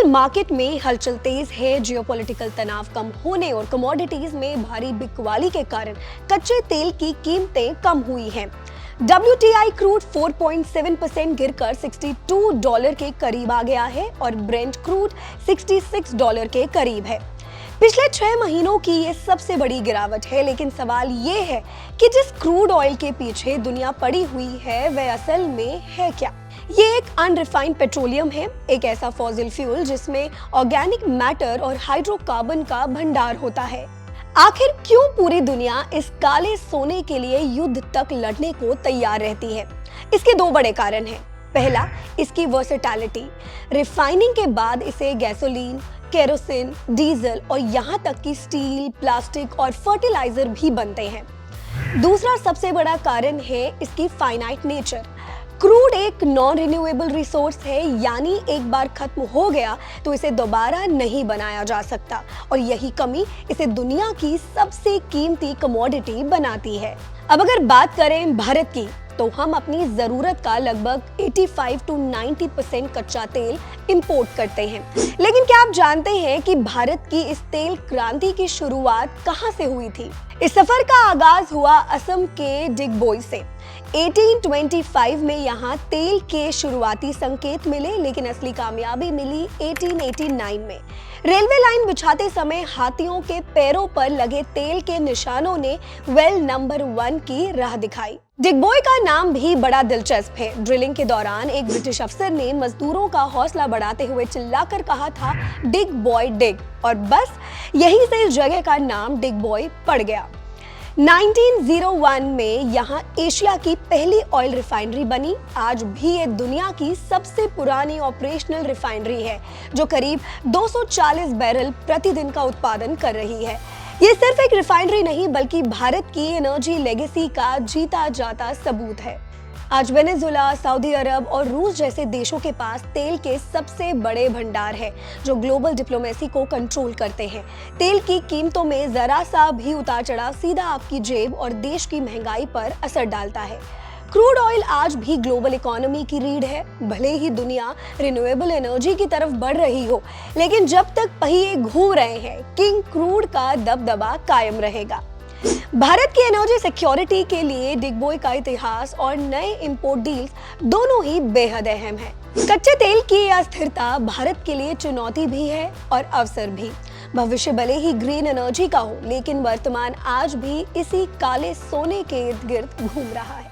दरअसल मार्केट में हलचल तेज है। जियोपॉलिटिकल तनाव कम होने और कमोडिटीज में भारी बिकवाली के कारण कच्चे तेल की कीमतें कम हुई हैं। WTI क्रूड 4.7% गिरकर $62 के करीब आ गया है और ब्रेंट क्रूड $66 के करीब है। पिछले 6 महीनों की ये सबसे बड़ी गिरावट है, लेकिन सवाल ये है कि जिस क्रूड ऑयल के पीछे दुनिया पड़ी हुई है वह असल में है क्या? ये एक अनरिफाइंड पेट्रोलियम है, एक ऐसा फॉसिल फ्यूल जिसमें ऑर्गेनिक मैटर और हाइड्रोकार्बन का भंडार होता है। आखिर क्यों पूरी दुनिया इस काले सोने के लिए युद्ध तक लड़ने को तैयार रहती है? इसके 2 बड़े कारण हैं। पहला, इसकी वर्सेटैलिटी। रिफाइनिंग के बाद इसे गैसोलीन, केरोसिन, डीजल और यहाँ तक कि स्टील, प्लास्टिक और फर्टिलाइजर भी बनते हैं। दूसरा सबसे बड़ा कारण है इसकी फाइनाइट नेचर। क्रूड एक नॉन रिन्यूएबल रिसोर्स है, यानी एक बार खत्म हो गया तो इसे दोबारा नहीं बनाया जा सकता और यही कमी इसे दुनिया की सबसे कीमती कमोडिटी बनाती है। अब अगर बात करें भारत की, तो हम अपनी जरूरत का लगभग 85 to 90% कच्चा तेल इंपोर्ट करते हैं। लेकिन क्या आप जानते हैं कि भारत की इस तेल क्रांति की शुरुआत कहां से हुई थी? इस सफर का आगाज हुआ असम के डिगबोई से। 1825 में यहाँ तेल के शुरुआती संकेत मिले, लेकिन असली कामयाबी मिली 1889 में। रेलवे लाइन बिछाते समय हाथियों के पैरों पर लगे तेल के निशानों ने वेल नंबर 1 की राह दिखाई। डिगबॉय का नाम भी बड़ा दिलचस्प है। ड्रिलिंग के दौरान एक ब्रिटिश अफसर ने मजदूरों का हौसला बढ़ाते हुए चिल्लाकर कहा था, डिग बॉय डिग, और बस यहीं से इस जगह का नाम डिगबॉय पड़ गया। 1901 में यहाँ एशिया की पहली ऑयल रिफाइनरी बनी। आज भी ये दुनिया की सबसे पुरानी ऑपरेशनल रिफाइनरी है, जो करीब 240 बैरल प्रतिदिन का उत्पादन कर रही है। ये सिर्फ एक रिफाइनरी नहीं, बल्कि भारत की एनर्जी लेगेसी का जीता जाता सबूत है। आज वेनेजुएला, सऊदी अरब और रूस जैसे देशों के पास तेल के सबसे बड़े भंडार है, जो ग्लोबल डिप्लोमेसी को कंट्रोल करते हैं। तेल की कीमतों में जरा सा भी उतार चढ़ाव सीधा आपकी जेब और देश की महंगाई पर असर डालता है। क्रूड ऑयल आज भी ग्लोबल इकोनॉमी की रीढ़ है। भले ही दुनिया रिन्यूएबल एनर्जी की तरफ बढ़ रही हो, लेकिन जब तक पहिए घूम रहे हैं, किंग क्रूड का दबदबा कायम रहेगा। भारत की एनर्जी सिक्योरिटी के लिए डिगबॉय का इतिहास और नए इंपोर्ट डील्स दोनों ही बेहद अहम है। कच्चे तेल की अस्थिरता भारत के लिए चुनौती भी है और अवसर भी। भविष्य भले ही ग्रीन एनर्जी का हो, लेकिन वर्तमान आज भी इसी काले सोने के इर्द गिर्द घूम रहा है।